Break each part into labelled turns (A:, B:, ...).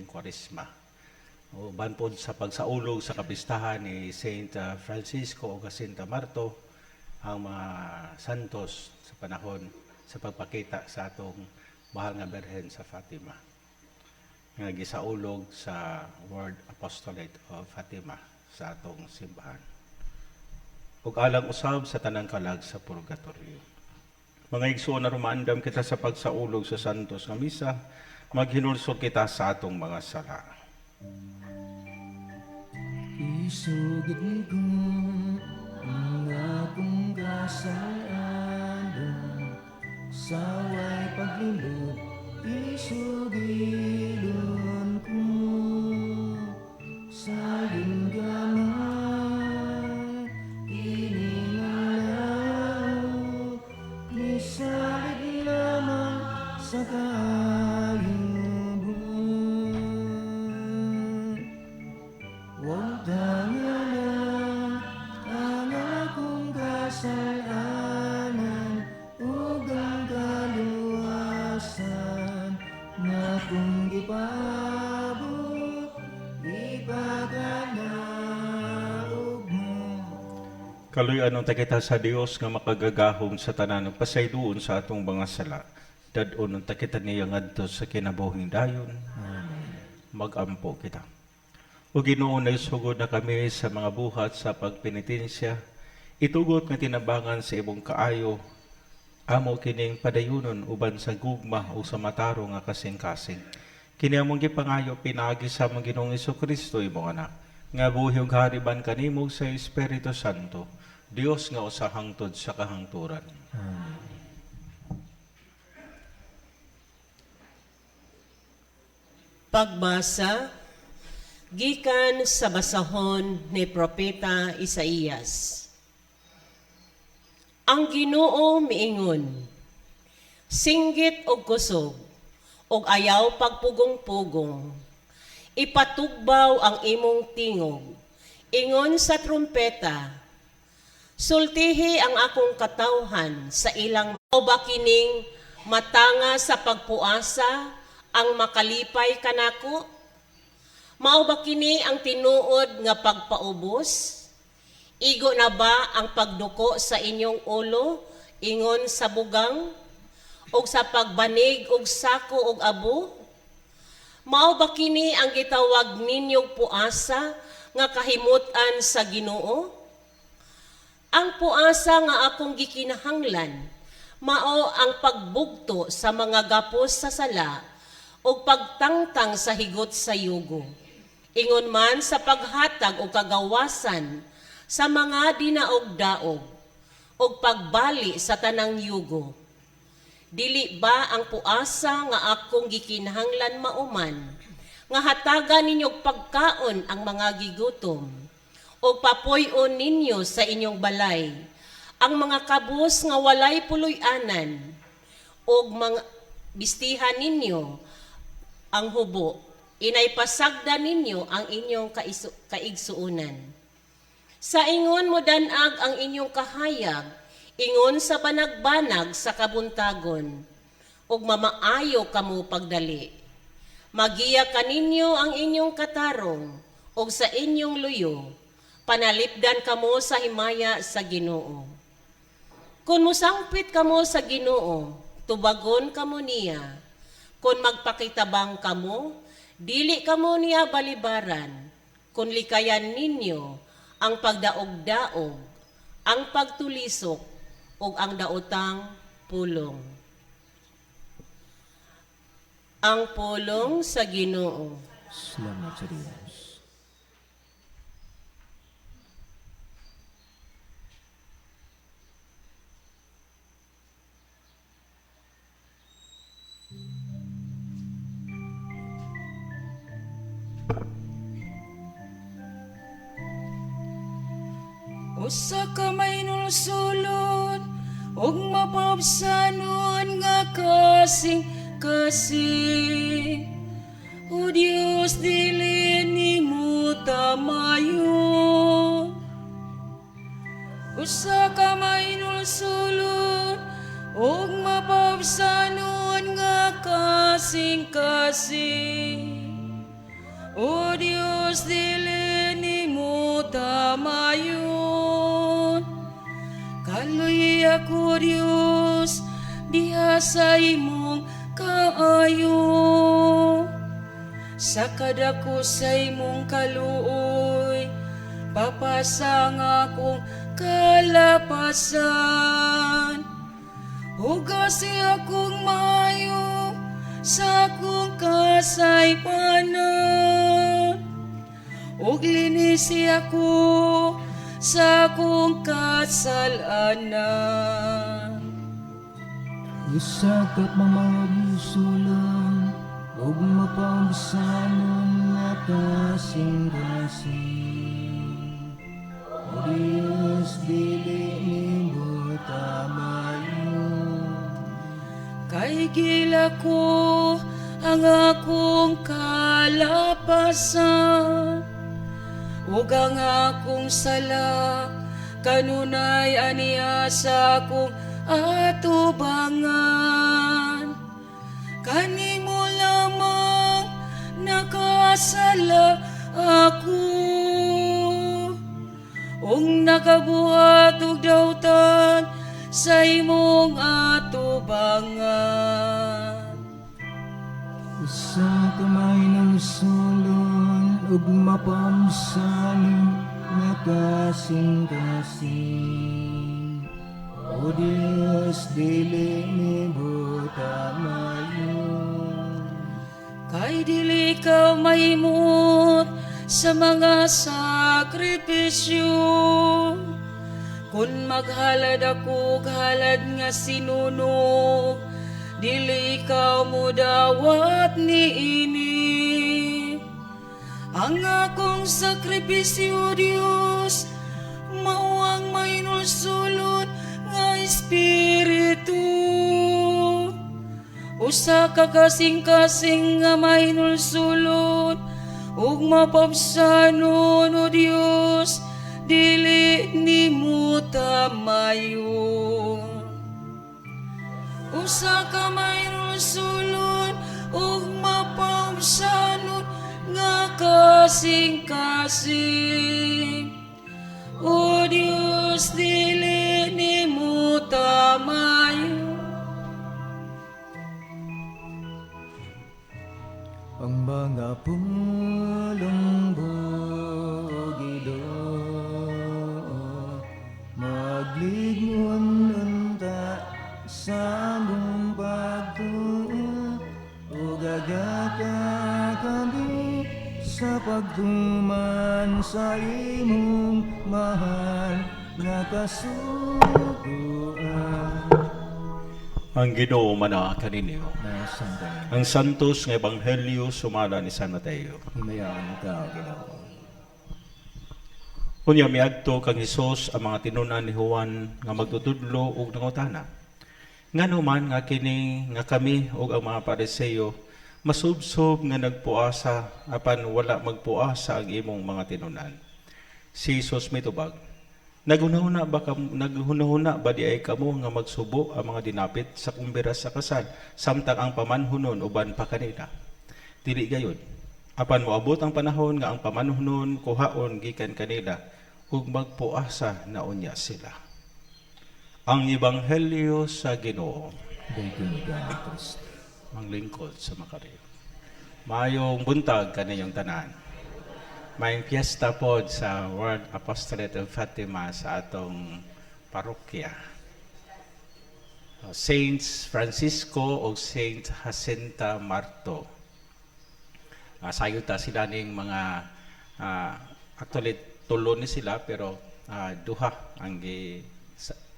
A: Kwaresma. O banpod sa pagsaulog sa kapistahan ni Saint Francisco o Jacinta Marto, ang mga santos sa panahon sa pagpakita sa atong mahal nga Berhen sa Fatima. Nga gisaulog sa World Apostolate of Fatima sa atong simbahan. Ug alang usab sa tanang kalag sa purgatorio. Mga igsoon na rumaandam kita sa pagsaulog sa santos nga misa, maghinulsol kita sa atong mga sala.
B: Isugid ko ang akong kasalanan, saway paglulod, isugilon ko sa iyong gamay, iningalaw, nisalig lamang sa kayong buwan. Huwag tangalan ang akong kasalanan, ug ang kaluwasan na kung gipabot, ipaganaog mo.
A: Kaluy-anon ta kita sa Dios nga makagagahom sa tanan ug pasayloon sa atong mga sala. Dad-on ta kita niya ngadto sa kinabuhing dayon. Magampo kita. O Ginoo, nagsugod na kami sa mga buhat sa pagpenitensya, itugot nga tinabangan sa imong kaayo, amo kining padayunon uban sa gugma o sa mataro nga kasing-kasing. Kini among gipangayo pinaagi sa among Ginoong Jesucristo imong anak, nga buhi ug hariban kanimo sa Espiritu Santo, Dios nga usa hangtod sa kahangturan.
C: Pagbasa gikan sa basahon ni Propeta Isaías. Ang Ginoo miingon, singgit og kusog, og ayaw pagpugong-pugong. Ipatugbaw ang imong tingog, ingon sa trumpeta. Sultihi ang akong katawhan sa ilang kining matanga sa pagpuasa ang makalipay kanako. Mao ba kini ang tinuod nga pagpaubos? Igo na ba ang pagduko sa inyong ulo, ingon sa bugang? O sa pagbanig og sako og abo? Mao ba kini ang gitawag ninyong puasa nga kahimutan sa Ginoo? Ang puasa nga akong gikinahanglan, mao ang pagbugto sa mga gapos sa sala o pagtangtang sa higot sa yugo. Ingon man sa paghatag o kagawasan sa mga dinaog-daog o pagbali sa tanang yugo. Dili ba ang puasa nga akong gikinahanglan mauman, nga hatagan ninyong pagkaon ang mga gigutom, o papuy-on ninyo sa inyong balay, ang mga kabus nga walay puloy-anan, o mga bistihan ninyo ang hubo, inaypasagda ninyo ang inyong kaigsuunan. Sa ingon mo danag ang inyong kahayag, ingon sa banag-banag sa kabuntagon, ug mamaayo kamo pagdali. Magiya kaninyo ang inyong katarong, ug sa inyong luyo, panalipdan kamo sa himaya sa Ginoo. Kung musangpit kamo sa Ginoo, tubagon kamo niya. Kung magpakitabang kamo, dili kamo niya balibaran. Kung likayan ninyo ang pagdaog-daog, ang pagtulisok, o ang daotang pulong. Ang pulong sa Ginoo.
B: Salamat sa Diyos.
D: Usa ka may nulsulod, ug mapabsanon nga kasing-kasing. O Dios, dili nimo tamayon. Usa ka may nulsulod, ug mapabsanon nga kasing-kasing. Diyos dili nimo tamayon. Kaluy ako Diyos diha sa imong kaayo. Sa kadako sa imong kaluoy, papasang akong kalapasan. Hugasi akong maayo sa akong kasaypanan. Ug linisi ako sa akong kasalanan.
B: Usa ka mamagusulan ug mapamsanon nga kasing-kasing. O Diyos, dili nimo tamayon.
D: Kay gila ko ang akong kalapasan, ug ang akong sala kanunay aniya sa akong atubangan. Kanimo lamang nakasala ako, ug nakabuhat og dautan sa imong atubangan.
B: Usa kamay ng sulon ug mapamsanon nga kasing-kasing. O Diyos, dili nimo tamayon.
D: Kay dili ka mahimot sa mga sakripisyo, kun maghalad ako halad nga sinunog, dili ikaw mo dawat niini. Ang akong sakripisyo, Diyos, mao ang mahinulsulod nga espiritu. Usa ka kasing-kasing nga mahinulsulod ug mapabsanon, O Dios, dili nimo tamayon. Usa ka mahinulsulod ug mapabsanon nga kasing-kasing. O Dios, dili nimo tamayon.
B: Ang mga pulong bugilo maglingon unta sa mong pagtuo ug agaka kami sa pagtuman sa imong mahal nga kasuguan.
A: Ang Ginoo mana kaninyo.
B: Nasan ka na?
A: Ang santos nga ebanghelyo sumala ni San Mateo.
B: Himayaan ka, Ginoo.
A: Unya miadto kang Hesus ang mga tinunan ni Juan nga magtutudlo ug nangutana. Ngano man nga kini nga kami ug ang mga Pariseo masubsob nga nagpuasa apan wala magpuasa ang imong mga tinunan. Si Hesus mitubag, naghunahuna ba di ay kamo nga magsubo ang mga dinapit sa kumbira sa kasal samtang ang pamanhunon uban pa kanila? Dili gayon. Apan moabot ang panahon nga ang pamanhunon kuhaon gikan kanila ug magpuasa na unya sila. Ang ebanghelyo sa Ginoo.
B: Dagan ka, Kristo.
A: Manglingkod sa makariyo. Mayong buntag kaniyong tanan. Mayong piyesta pod sa World Apostolate of Fatima sa atong parokya. Saints Francisco o Saint Jacinta Marto. Sayuta sila ning mga actually tulo ni sila pero duha ang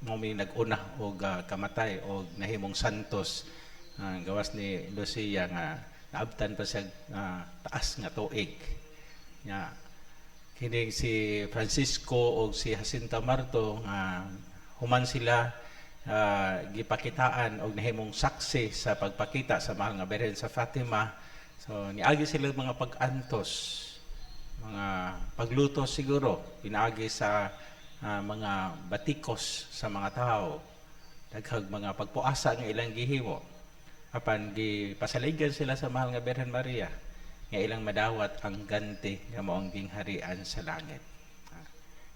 A: mo may nag-una og kamatay og nahimong santos. Gawas ni Lucia nga naabtan pa siya taas nga tuig. Nya kining si Francisco o si Jacinta Marto nga human sila gipakitaan og nahimong saksi sa pagpakita sa mahal nga Birhen sa Fatima. So niagi sila mga pag-antos, mga pagluto siguro, pinaagi sa mga batikos sa mga tao, daghang mga pagpuasa nga ilang gihimo. Apan gipasaligan sila sa mahal nga Birhen Maria. nga ilang madawat ang ganti nga maong gingharian sa langit.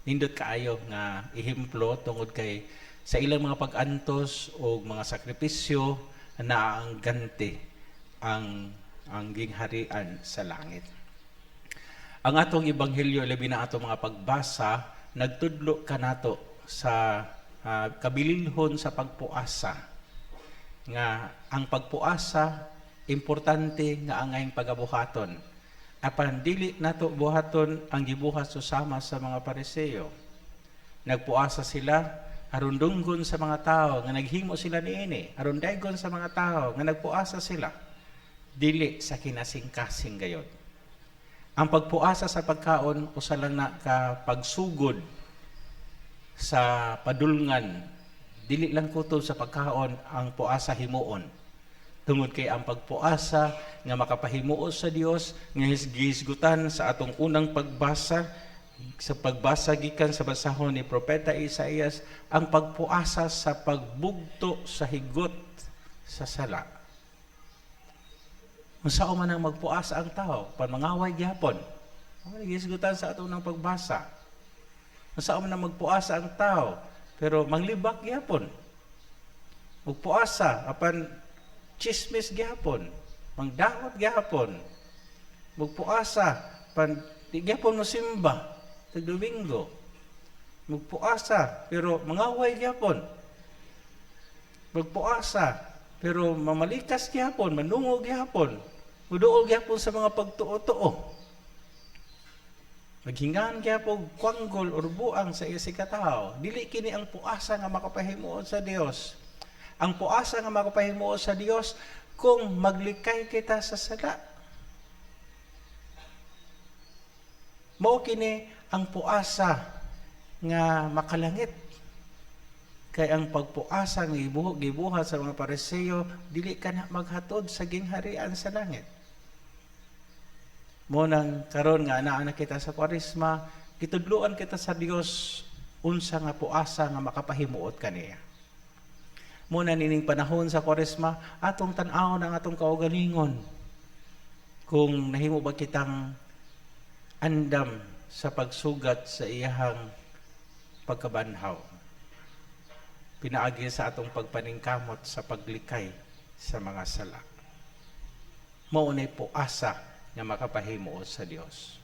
A: Nindot kaayo nga ihimplo tungod kay sa ilang mga pag-antos o mga sakripisyo na ang ganti ang gingharian sa langit. Ang atong ebanghelyo labi na atong mga pagbasa nagtudlo kanato sa kabilinhon sa pagpuasa nga ang pagpuasa importante nga angayng pagabuhaton. Apan dili nato buhaton ang gibuhat susama sa mga Pariseo. Nagpuasa sila aron dunggon sa mga tao nga naghimo sila niini, aron daygon sa mga tao nga nagpuasa sila. Dili sa kinasing-kasing gayod. Ang pagpuasa sa pagkaon usa lang na ka pagsugod sa padulngan. Dili lang kutob sa pagkaon ang puasa himuon. Tungod kay ang pagpuasa nga makapahimuo sa Dios nga gisgutan sa atong unang pagbasa sa pagbasa gikan sa basahon ni Propeta Isaias, ang pagpuasa sa pagbugto sa higot sa sala. Unsao man ang magpuasa ang tao, panmangaway gyapon. Gisgutan sa atong unang pagbasa. Unsao man ang magpuasa ang tao, pero manglibak gyapon. Magpuasa apan chismis gyapon, mangdaot gyapon, magpuasa, di gyapon mo simba, tag-Domingo, magpuasa, pero mangaway gyapon, magpuasa, pero mamalikas gyapon, manungog gyapon, muduol gyapon sa mga pagtuo-tuo, maghingan gyapon, kwanggol, or buang sa iya si katao. Dili kini ang puasa nga makapahimuon sa Dios. Ang puasa nga makapahimuo sa Dios kung maglikay kita sa sala. Mao kini ang puasa nga makalangit. Kay ang pagpuasa nga gibuhat sa mga Pariseo, dili ka na maghatod sa gingharian sa langit. Mo nang karon nga anaa na kita sa Kwaresma, gitudloan kita sa Dios unsa nga puasa nga makapahimuot kaniya. Muna nining panahon sa Kwaresma, atong tan-awon ang atong kaugalingon. Kung nahimo ba kitang andam sa pagsugat sa iyahang pagkabanhaw. Pinaagi sa atong pagpaningkamot sa paglikay sa mga sala. Maunay puasa nga makapahimuot sa Dios.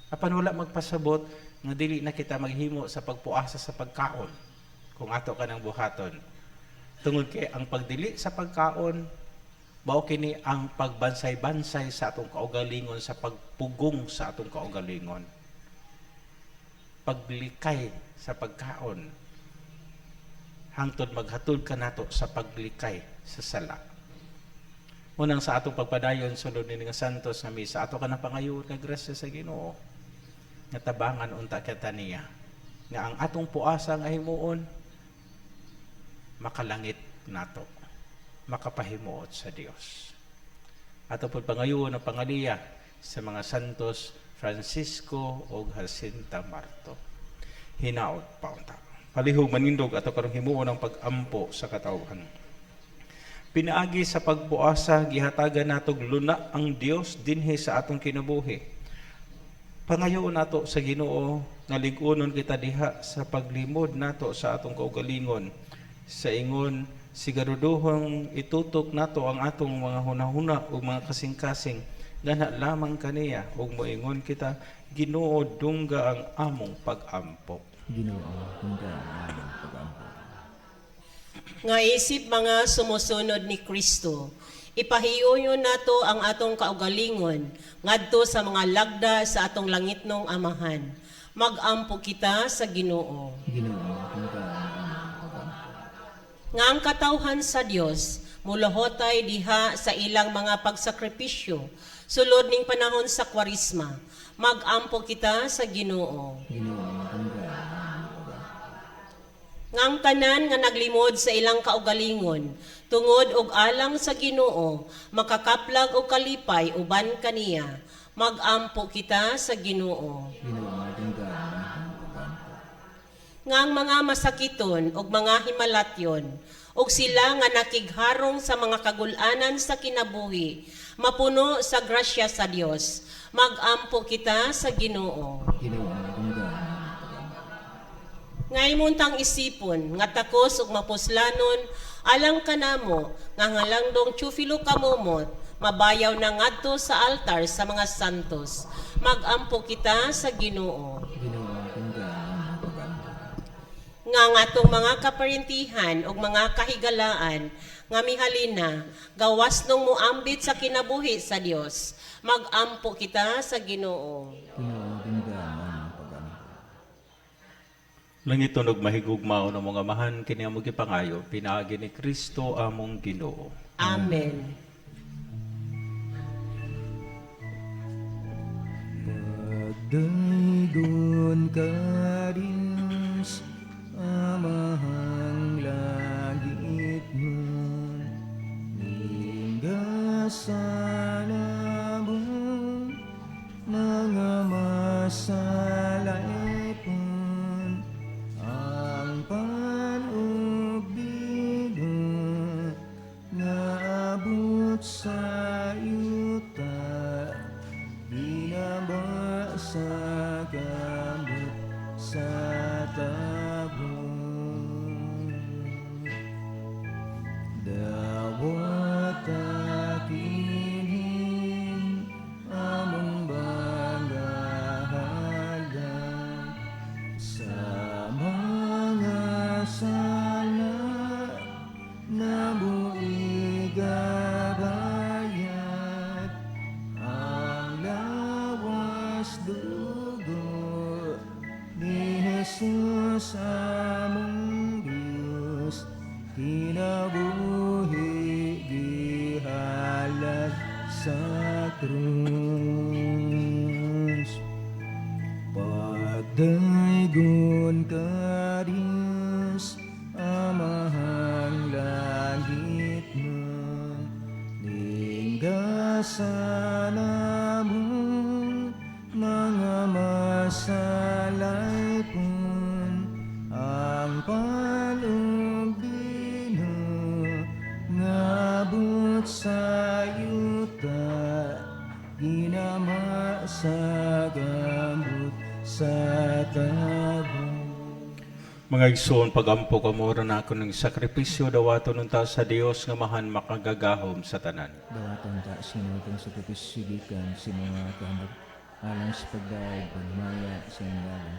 A: Apan wala magpasabot nga dili na kita maghimo sa pagpuasa sa pagkaon kung ato ka ng buhaton. Tungod kay ang pagdili sa pagkaon, mao kini ang pagbansay-bansay sa atong kaugalingon, sa pagpugong sa atong kaugalingon. Paglikay sa pagkaon, hangtod maghatod ka nato sa paglikay sa sala. Unang sa atong pagpadayon, sulod ni nga Santos nga misa, ato ka na pangayon nga grasya sa Ginoo, nga tabangan unta kita niya, nga ang atong puasa nga himuon, makalangit nato, makapahimuot sa Dios. Ato po pangayon ang pangaliya sa mga Santos Francisco o Jacinta Marto. Hinaot paunta. Palihog manindog ato karong himuon ang pag-ampo sa katawhan. Pinaagi sa pagpuasa, gihatagan natog luna ang Dios dinhi sa atong kinabuhi. Pangayoon nato sa Ginoo nga lig-unon kita diha sa paglimod nato sa atong kaugalingon. Sa ingon, siguraduhong itutok nato ang atong mga hunahuna o mga kasing-kasing gana lamang kaniya ug moingon kita, Ginoo dungga ang among pag-ampo.
B: Ginoo, dungga ang among pag-ampo.
C: Nga isip mga sumusunod ni Kristo, ipahiuyon nato ang atong kaugalingon ngadto sa mga lagda sa atong langitnong Amahan. Mag-ampo kita sa Ginoo.
B: Ginoo, dungga ang among pag-ampo.
C: Nga ang katawhan sa Dios muluhotay diha sa ilang mga pagsakripisyo sulod ning panahon sa Kwaresma. Mag-ampo kita sa Ginoo.
B: Ginoo, dungga ang among pag-ampo.
C: Nga ang tanan nga naglimod sa ilang kaugalingon tungod og alang sa Ginoo, makakaplag og kalipay uban kaniya. Mag-ampo kita sa Ginoo.
B: Ginoo, dungga ang among pag-ampo.
C: Nga ang mga masakiton ug mga himalatyon ug sila nga nakigharong sa mga kagul-anan sa kinabuhi, mapuno sa grasya sa Dios. Magampo kita sa Ginoo.
B: Ginoo akong gana, pagampo.
C: Ngay muntang isipon, nga takos ug mapuslanon, alang kanamo, nga ngalandong Teofilo kamumot, mabayaw na ngadto sa altar sa mga santos. Magampo kita sa Ginoo.
B: Ginoo akong gana, pagampo.
C: Nga ngatong mga kaparintihan ug mga kahigalaan, nga mihalina, gawas nung muambit sa kinabuhi sa Dios. Magampo kita sa Ginoo.
B: Ginoo akong gana, pagampo.
A: Langitunog mahigugmao ng mga mahan, kini among gipangayo, pinaagi ni Kristo among Ginoo.
C: Amen.
B: Pagdaygon ka din sa amahang langit nun, hingga sa labong mga masalay pun, ang panubig na abot sa yuta, binaba sa gambit sa tabong. Dawat akinin among bagahagan sa mga sala na buig bayad, ang lawas dugo ni Jesus among Diyos, kinabuhi gihalad sa krus. Pagdaygon ka Diyos, amahang langit mo, lingga sa namong mga masalay pun, ang palumbino ngabot sa yuta, ginama sa gambut sa tabong.
A: Mga igsoon, pagampo kamura na ako ng sakripisyo, dawaton nunta sa Dios nga mahan makagagahom sa tanan.
B: Dawaton ta sinutong sa kapisigikan si mga kamag, alang sa pagdaig ang maya sa ngalan,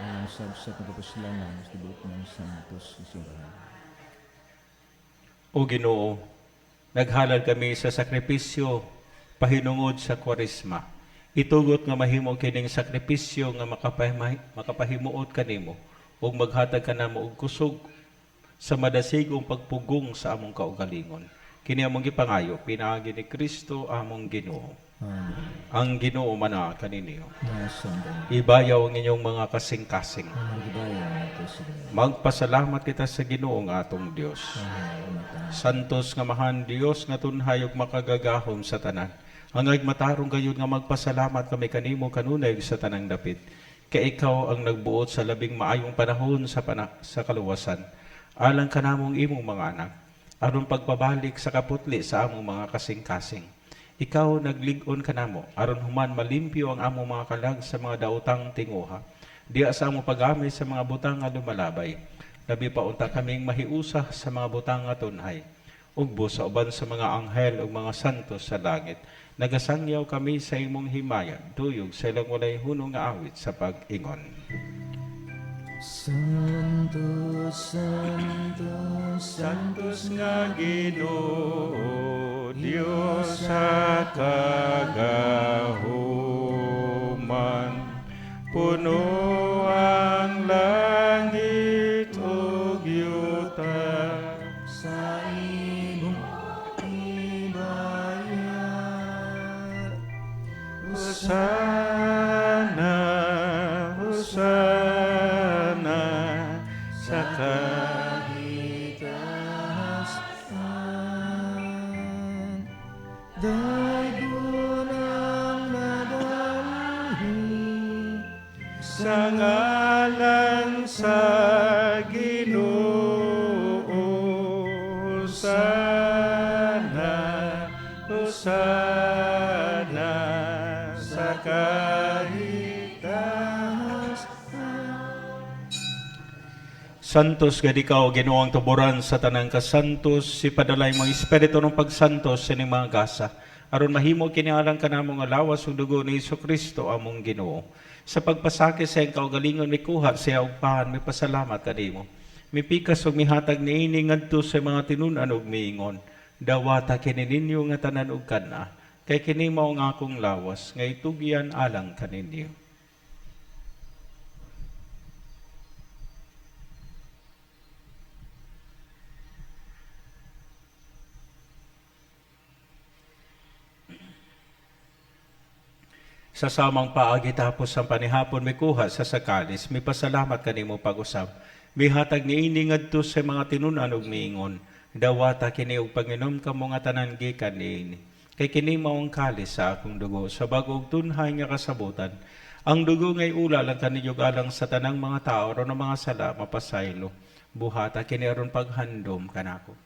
B: alang sa pagkapuslanan sa tibuk ng santos isimbahan.
A: O Ginoo, naghalal kami sa sakripisyo, pahinungod sa kwarisma. Itugot nga mahimo kining sakripisyo nga makapahimuot kanimo, ug maghatag ka namo og kusog sa madasigong pagpugong sa among kaugalingon. Kini among gipangayo, pinaagi ni Kristo among Ginoo.
B: Amen.
A: Ang Ginoo mana kaninyo.
B: Nasandan.
A: Ibayaw ang inyong mga kasing-kasing.
B: Ang magibayan ito sa Ginoo.
A: Magpasalamat kita sa Ginoo nga atong Dios.
B: Amen.
A: Santos nga mahan Dios nga tunhay ug makagagahom sa tanan. Angay matarong gayud nga magpasalamat kami kanimo kanunay sa tanang dapit. Kay ikaw ang nagbuot sa labing maayong panahon sa kaluwasan. Alang kanamong imong mga anak, aron pagpabalik sa kaputli sa among mga kasing-kasing. Ikaw naglig-on kanamo, aron human malimpyo ang among mga kalag sa mga daotang tinguha. Diya sa among paggamit sa mga butang nga lumalabay. Labi pa unta kaming mahiusa sa mga butang nga tunhay. Ugbo sa uban sa mga anghel ug mga santos sa langit. Nagasangyaw kami sa imong himaya, tuyog sa ilang walay hunong nga awit sa pag-ingon.
B: Santos, Santos,
A: Santos nga Ginoo, Dios sa kagahuman, puno ang langit ug yuta.
B: sa imong himaya.
A: Hosana, Hosana, sa
B: Kahitasan, dagon ang nadalhin
A: sa ngalan sa Ginoo. Hosana, Hosana.
B: kahigtas.
A: Santos gadi ka o Ginoong tuburan sa tanang kasantos, si padalay mo espiritu ng pagsantos sa mga gasa. Aron mahimo kinialang ka namong alawas ug dugo ni Kristo among Ginoo. Sa pagpasakit sa iyang kaugalingon mikuha siya og pahan, may pasalamat kanimo. Mipikas ug mihatag niini ngadto sa mga tinunan ug miingon. Dawata kini ninyo nga tanan ug kana, kay kini mao nga akong lawas nga itugyan alang kaninyo. Sa samang paagi tapos ang panihapon may kuha sa sakalis, may pasalamat kanimo pag-usap. Mihatag niini ngadto sa mga tinunan ug miingon. Dawata kini og Panginoon kamo nga tanan gikan niini. Kay kini maong kalis sa akong dugo sa bag-og tunhay nga kasabutan. Ang dugo ngay ula lang kaninyo alang sa tanang mga tao ron mga sala mapasaylo. Buhata kini aron paghandom kanako.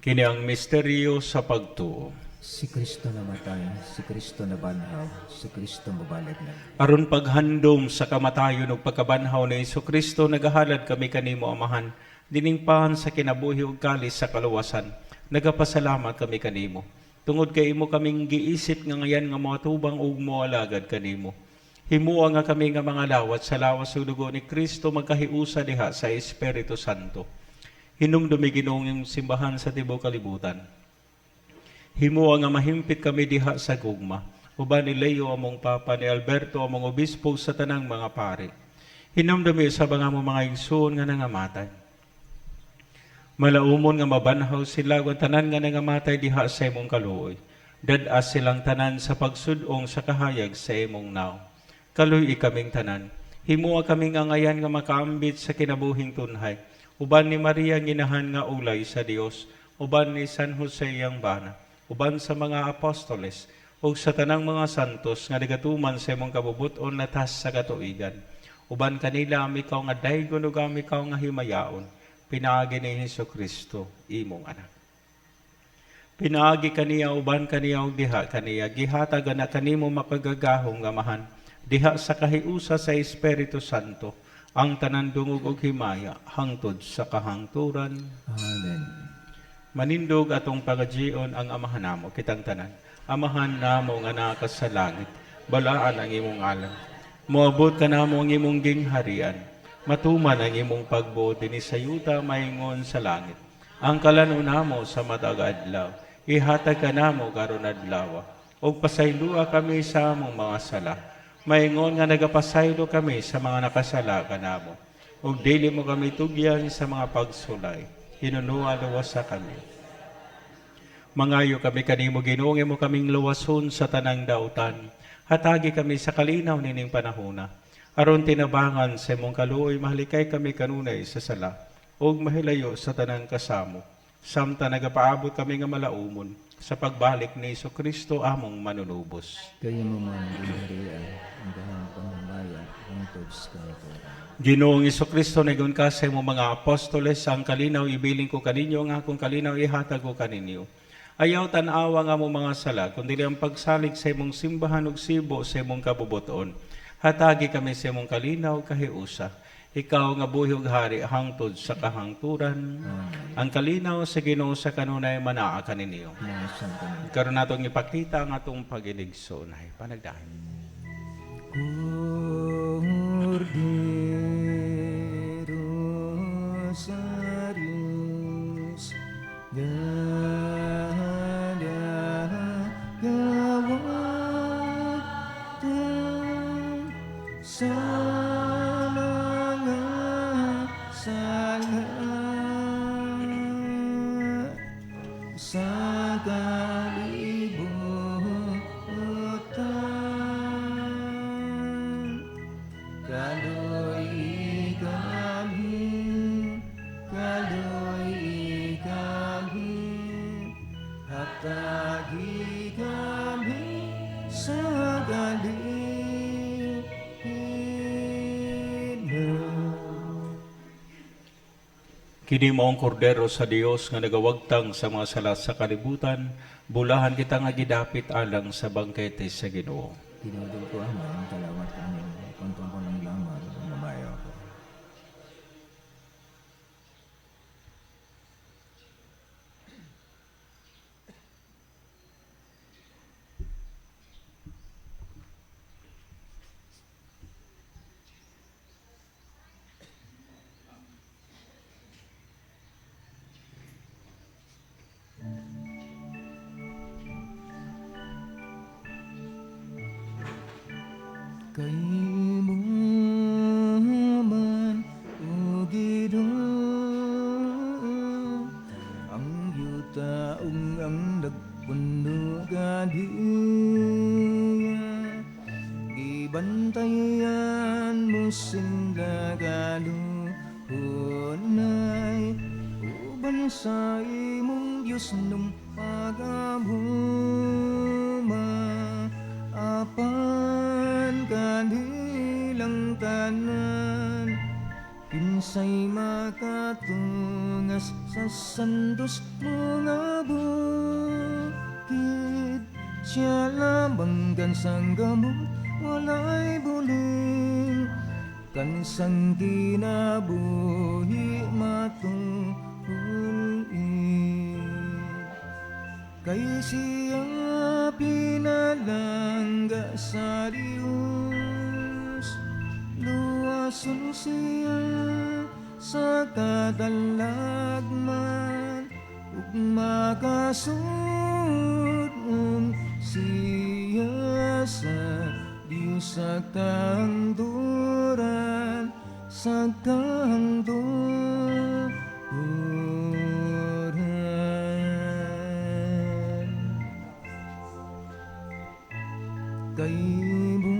A: Kini ang misteryo sa pagtuo.
B: Si Kristo namatay, si Kristo nabanhaw, si Kristo mabalag na.
A: Aron paghandom sa kamatayon ug pagkabanhaw ni Kristo nagahalad kami kanimo amahan dining pahan sa kinabuhi ug kalis sa kaluwasan. Nagapasalamat kami kanimo. Tungod kay imo kaming giisip nga ngayan nga mga tubang ug moalagad kanimo. Himuwa nga kami nga mga lawat sa lawas ug dugo ni Kristo magkahiusa diha sa Espiritu Santo. Hinumdumi Ginoong iyong simbahan sa tibuok kalibutan. Himuwa nga mahimpit kami diha sa gugma. Uban ni Leo among papa, ni Alberto among obispo sa tanang mga pari. Hinumdumi sa mga igsoon nga nangamatay. Malaumon nga mabanhaw sila kung tanan nga nangamatay diha sa imong kaluoy. Dadas silang tanan sa pagsudong sa kahayag sa imong naw. Kaluy ikaming tanan. Himuwa kaming angayan nga makaambit sa kinabuhing tunhay. Uban ni Maria nginahan nga ulay sa Dios, uban ni San Jose yang bana, uban sa mga apostoles, ug sa tanang mga santos nga nagatuman sa imong kabubuton natas sa katuigan. Uban kanila amikaw nga daygon ug amikaw nga himayaon, pinaagi ni Kristo imong anak. Pinaagi kaniya uban kaniya ug diha kaniya gihatag na kanimo makagagahom nga mahan, diha sa kahiusa sa Espiritu Santo. Ang tanan dungog og himaya hangtod sa kahangturan.
B: Amen.
A: Manindog atong pagajion ang amahan namo kitang tanan. Amahan namo nga naa sa langit, balaan ang imong alam. Moabot ka namo ang imong gingharian. Matuman ang imong pagbuot dinhi sa yuta maingon sa langit. Ang kalanon namo sa matag adlaw, ihatag ka namo karon adlaw. Og pasaylua kami sa among mga sala. Maingon nga nagapasaylo kami sa mga nakasala kanamo. Ug dili mo kami tugyan sa mga pagsulay. Hinunua luwasa kami. Mangayo kami kanimo Ginoong mo kaming luwason sa tanang dautan. Hatagi kami sa kalinaw nining panahona. Aron tinabangan sa imong kaluoy mahalikay kami kanunay sa sala. Ug mahilayo sa tanang kasamo. Samta nagapaabot kami nga malaumon sa pagbalik ni Kristo among manunubos.
B: Kayo mo man ginharian, ang dahang panghamaya, hangtod sa kanaturan.
A: Ginoong Kristo nagon ka sa imong mga apostoles, ang kalinaw ibiling ko kaninyo, ang akong kalinaw ihatag ko kaninyo. Ayaw tanawa nga mo mga sala, kundi ang pagsalig sa imong simbahan ug sibo sa imong kabubuton. Hatagi kami sa imong kalinaw kahiusa. Ikaw nga buhi ug hari hangtod sa kahangturan. Ang kalinaw sa Ginoo sa kanunay manaa kaninyo.
B: Mga santo na.
A: Karon natong ipakita ang atong pagiligson ay panagdahay.
B: Cordero Sarius, gawatan sa mga sala sa kalibutan. Kaloy kami, hatagi kami sa
A: Kini maong kordero sa Dios nga nagawagtang sa mga sala sa kalibutan, bulahan kita nga gidapit alang sa bangkete sa Ginoo.
B: Tinudol ko aman, kalawat kami, kontong ko ng lamang, mamayo ko. Kay mo man, o Ginoo, ang yutaong ang nagpuno gadiya, ibantayan mo sila galuhunay, uban sa imong Diyos nung pagamuma, apan kanilang tanan, pinsay makatungas sa sandos mga bukid. Siya lamang gansang gamot, walay buling, kansang kinabuhi matungkulin. Kay siya pinalangga sa Diyos, luwason siya sa kadalagman, ug makasudong siya sa Diyos sa kahangturan, sa kahangturan. Kay mo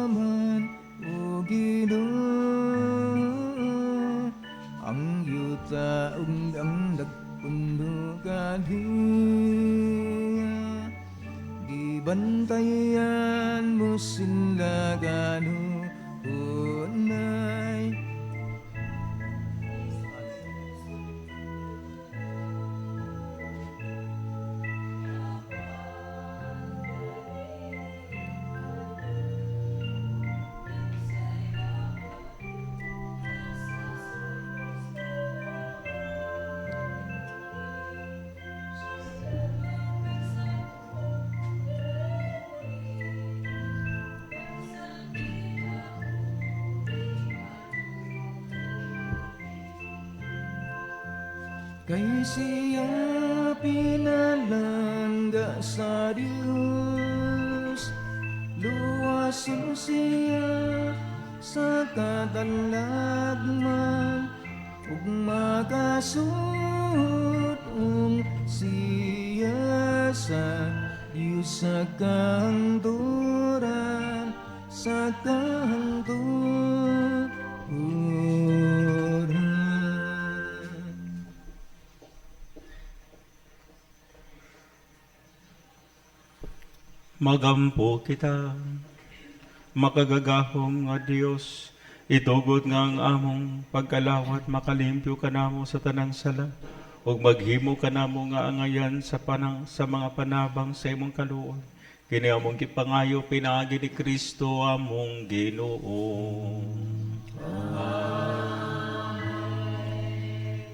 B: man, o Ginoo, ang yutaong ang nagpuno gadiya, di bantayan mo sila galuhunay. Kay siya pinalangga sa Diyos, luwason siya sa kadalagman, ug makasudong siya sa Diyos sa kahangturan, sa kahangturan.
A: Magampo kita, makagagahom nga Dios, itugod nga ang among pagkalawat, makalimpyo ka namo sa tanang sala, ug maghimo ka namo nga angayan sa mga panabang sa imong kaluoy. Kini among kipangayo pinaagi ni Kristo among Ginoo.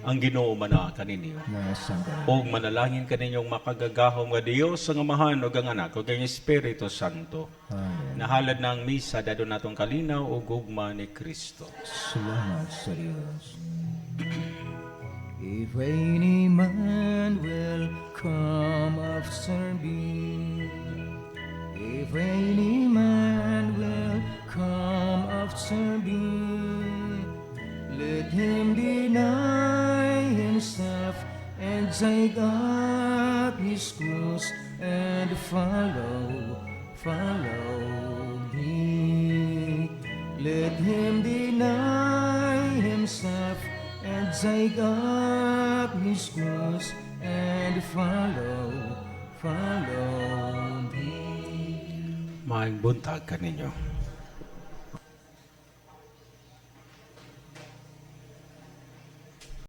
A: Ang Ginoo mana kaninyo.
B: Nasang ka.
A: O manalangin kaninyong makagagahom nga Dios ang Amahan o ang Anak o ang Espiritu Santo.
B: Amen.
A: Nahalad na ang misa, dado natong kalinaw o gugma ni Kristo.
B: Salamat sa Diyos. If any man will come after me, if any man will come after me, let him deny himself and take up his cross and follow me. Let him deny himself and take up his cross and follow me.
A: Maayong buntag kaninyo.